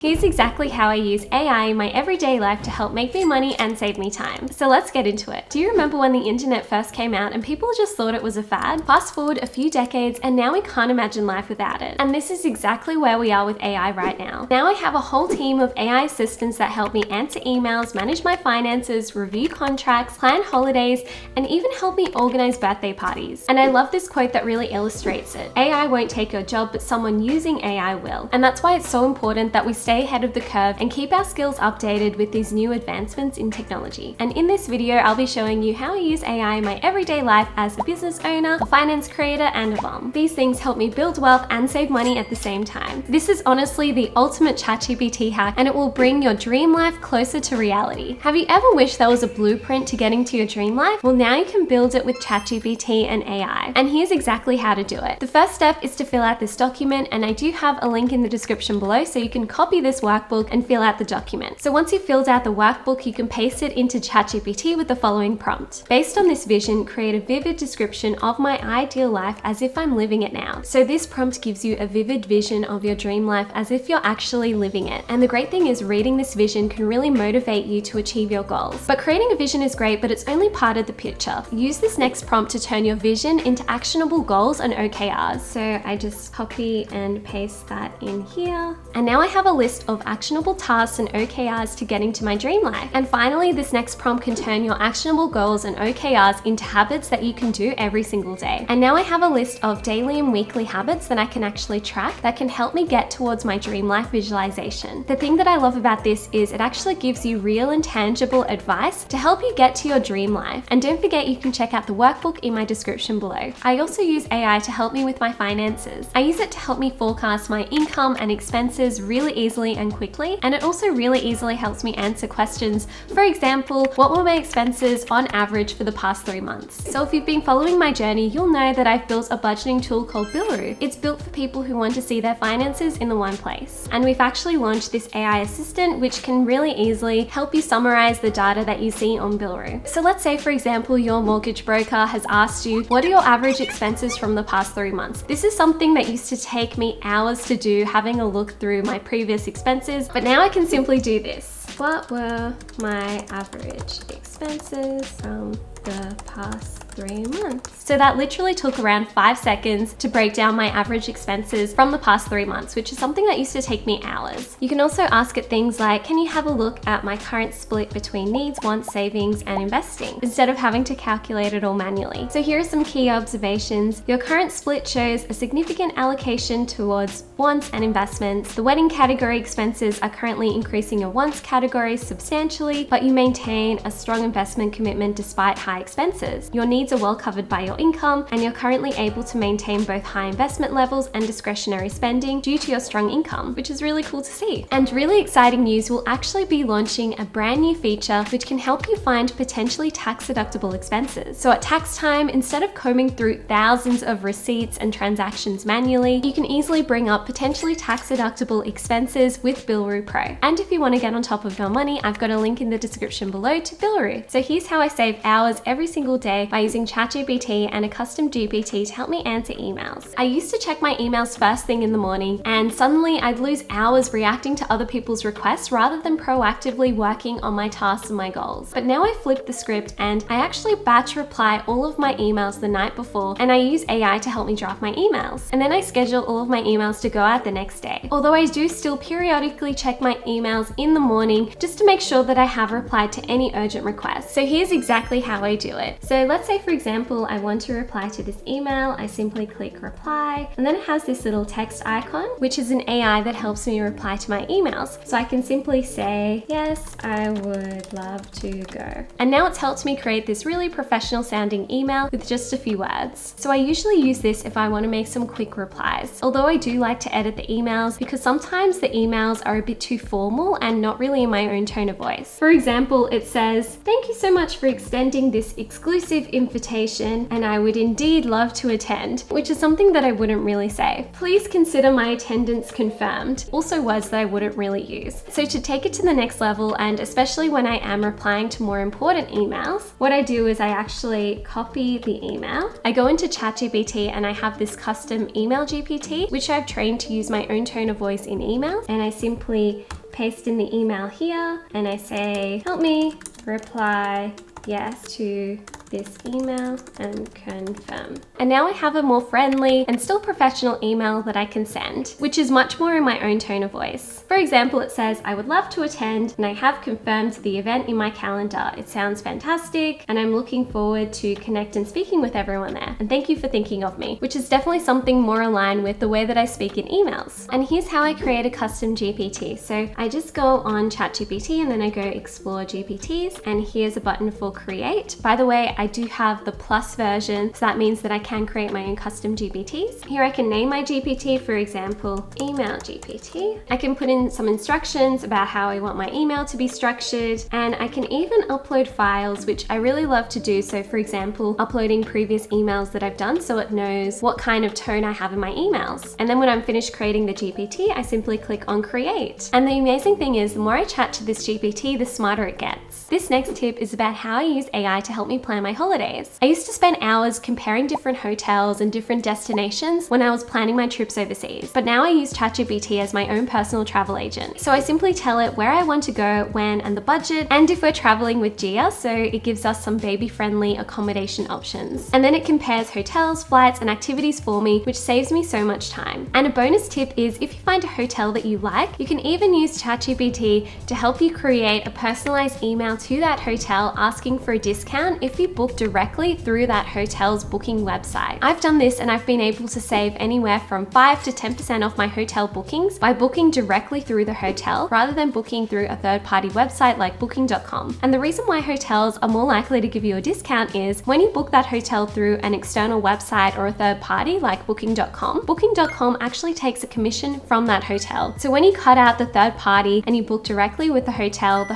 Here's exactly how I use AI in my everyday life to help make me money and save me time. So let's get into it. Do you remember when the internet first came out and people just thought it was a fad? Fast forward a few decades and now we can't imagine life without it. And this is exactly where we are with AI right now. Now I have a whole team of AI assistants that help me answer emails, manage my finances, review contracts, plan holidays, and even help me organize birthday parties. And I love this quote that really illustrates it. AI won't take your job, but someone using AI will. And that's why it's so important that we stay ahead of the curve and keep our skills updated with these new advancements in technology. And in this video, I'll be showing you how I use AI in my everyday life as a business owner, a finance creator, and a mom. These things help me build wealth and save money at the same time. This is honestly the ultimate ChatGPT hack, and it will bring your dream life closer to reality. Have you ever wished there was a blueprint to getting to your dream life? Well, now you can build it with ChatGPT and AI. And here's exactly how to do it. The first step is to fill out this document, and I do have a link in the description below so you can copy this workbook and fill out the document. So once you've filled out the workbook, you can paste it into ChatGPT with the following prompt. Based on this vision, create a vivid description of my ideal life as if I'm living it now. So this prompt gives you a vivid vision of your dream life as if you're actually living it. And the great thing is reading this vision can really motivate you to achieve your goals. But creating a vision is great, but it's only part of the picture. Use this next prompt to turn your vision into actionable goals and OKRs. So I just copy and paste that in here. And now I have a list of actionable tasks and OKRs to getting to my dream life. And finally, this next prompt can turn your actionable goals and OKRs into habits that you can do every single day. And now I have a list of daily and weekly habits that I can actually track that can help me get towards my dream life visualization. The thing that I love about this is it actually gives you real and tangible advice to help you get to your dream life. And don't forget, you can check out the workbook in my description below. I also use AI to help me with my finances. I use it to help me forecast my income and expenses really easily and quickly, and it also really easily helps me answer questions. For example, what were my expenses on average for the past 3 months? So if you've been following my journey, you'll know that I've built a budgeting tool called Billroo. It's built for people who want to see their finances in the one place. And we've actually launched this AI assistant which can really easily help you summarize the data that you see on Billroo. So let's say, for example, your mortgage broker has asked you, what are your average expenses from the past 3 months? This is something that used to take me hours to do, having a look through my previous expenses, but now I can simply do this. What were my average expenses from the past 3 months? So that literally took around 5 seconds to break down my average expenses from the past 3 months, which is something that used to take me hours. You can also ask it things like, can you have a look at my current split between needs, wants, savings, and investing, instead of having to calculate it all manually. So here are some key observations. Your current split shows a significant allocation towards wants and investments. The wedding category expenses are currently increasing your wants category substantially, but you maintain a strong investment commitment despite high expenses. Your needs are well covered by your income, and you're currently able to maintain both high investment levels and discretionary spending due to your strong income, which is really cool to see. And really exciting news, we'll actually be launching a brand new feature which can help you find potentially tax deductible expenses. So at tax time, instead of combing through thousands of receipts and transactions manually, you can easily bring up potentially tax deductible expenses with Billroo Pro. And if you want to get on top of your money, I've got a link in the description below to Billroo. So here's how I save hours every single day by using ChatGPT and a custom GPT to help me answer emails. I used to check my emails first thing in the morning, and suddenly I'd lose hours reacting to other people's requests rather than proactively working on my tasks and my goals. But now I flipped the script and I actually batch reply all of my emails the night before, and I use AI to help me draft my emails. And then I schedule all of my emails to go out the next day. Although I do still periodically check my emails in the morning just to make sure that I have replied to any urgent requests. So here's exactly how I do it. So let's say, for example, I want to reply to this email. I simply click reply, and then it has this little text icon, which is an AI that helps me reply to my emails. So I can simply say, yes, I would love to go. And now it's helped me create this really professional sounding email with just a few words. So I usually use this if I want to make some quick replies. Although I do like to edit the emails because sometimes the emails are a bit too formal and not really in my own tone of voice. For example, it says, thank you so much for extending this exclusive information invitation and I would indeed love to attend, which is something that I wouldn't really say. Please consider my attendance confirmed. Also words that I wouldn't really use. So to take it to the next level, and especially when I am replying to more important emails, what I do is I actually copy the email. I go into ChatGPT and I have this custom email GPT, which I've trained to use my own tone of voice in emails, and I simply paste in the email here and I say, help me reply yes to this email and confirm. And now I have a more friendly and still professional email that I can send, which is much more in my own tone of voice. For example, it says, I would love to attend and I have confirmed the event in my calendar. It sounds fantastic and I'm looking forward to connect and speaking with everyone there. And thank you for thinking of me, which is definitely something more aligned with the way that I speak in emails. And here's how I create a custom GPT. So I just go on ChatGPT and then I go explore GPTs, and here's a button for create. By the way, I do have the plus version, so that means that I can create my own custom GPTs. Here I can name my GPT, for example, email GPT. I can put in some instructions about how I want my email to be structured, and I can even upload files, which I really love to do. So for example, uploading previous emails that I've done so it knows what kind of tone I have in my emails. And then when I'm finished creating the GPT, I simply click on create. And the amazing thing is, the more I chat to this GPT, the smarter it gets. This next tip is about how I use AI to help me plan my holidays. I used to spend hours comparing different hotels and different destinations when I was planning my trips overseas, but now I use ChatGPT as my own personal travel agent. So I simply tell it where I want to go, when, and the budget, and if we're traveling with Gia, so it gives us some baby-friendly accommodation options. And then it compares hotels, flights, and activities for me, which saves me so much time. And a bonus tip is, if you find a hotel that you like, you can even use ChatGPT to help you create a personalized email to that hotel asking for a discount if you book directly through that hotel's booking website. I've done this and I've been able to save anywhere from 5 to 10% off my hotel bookings by booking directly through the hotel rather than booking through a third-party website like booking.com. And the reason why hotels are more likely to give you a discount is when you book that hotel through an external website or a third party like booking.com, booking.com actually takes a commission from that hotel. So when you cut out the third party and you book directly with the hotel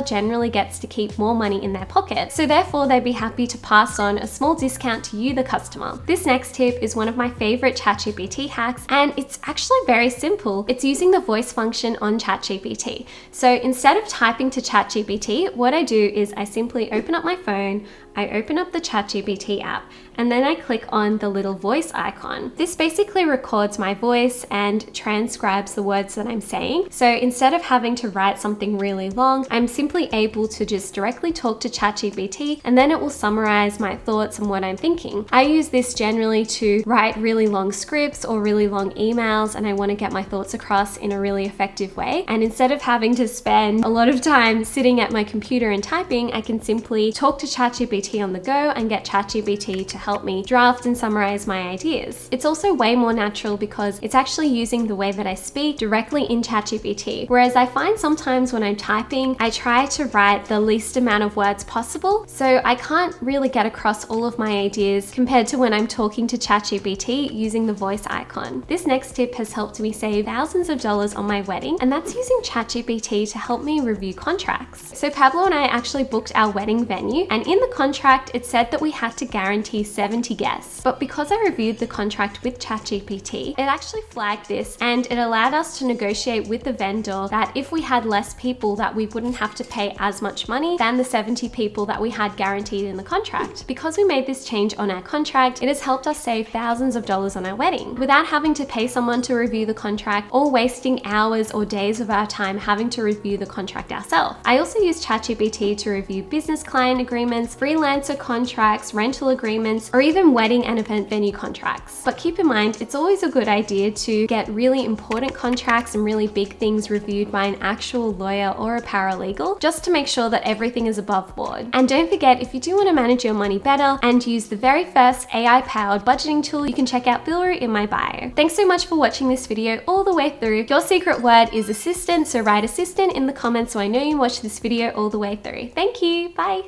generally gets to keep more money in their pocket. So therefore they'd be happy to pass on a small discount to you, the customer. This next tip is one of my favorite ChatGPT hacks, and it's actually very simple. It's using the voice function on ChatGPT. So instead of typing to ChatGPT, what I do is I simply open up my phone, I open up the ChatGPT app, and then I click on the little voice icon. This basically records my voice and transcribes the words that I'm saying. So instead of having to write something really long, I'm simply able to just directly talk to ChatGPT, and then it will summarize my thoughts and what I'm thinking. I use this generally to write really long scripts or really long emails, and I want to get my thoughts across in a really effective way. And instead of having to spend a lot of time sitting at my computer and typing, I can simply talk to ChatGPT on the go and get ChatGPT to help me draft and summarize my ideas. It's also way more natural because it's actually using the way that I speak directly in ChatGPT. Whereas I find sometimes when I'm typing, I try to write the least amount of words possible, so I can't really get across all of my ideas compared to when I'm talking to ChatGPT using the voice icon. This next tip has helped me save thousands of dollars on my wedding, and that's using ChatGPT to help me review contracts. So Pablo and I actually booked our wedding venue, and in the contract it said that we had to guarantee 70 guests. But because I reviewed the contract with ChatGPT, it actually flagged this, and it allowed us to negotiate with the vendor that if we had less people, that we wouldn't have to pay as much money than the 70 people that we had guaranteed in the contract. Because we made this change on our contract, it has helped us save thousands of dollars on our wedding without having to pay someone to review the contract or wasting hours or days of our time having to review the contract ourselves. I also use ChatGPT to review business client agreements, freelancer contracts, rental agreements, or even wedding and event venue contracts. But keep in mind, it's always a good idea to get really important contracts and really big things reviewed by an actual lawyer or a paralegal, just to make sure that everything is above board. And don't forget, if you do want to manage your money better and use the very first AI-powered budgeting tool, you can check out Billroo in my bio. Thanks so much for watching this video all the way through. Your secret word is assistant, so write assistant in the comments so I know you watched this video all the way through. Thank you, bye.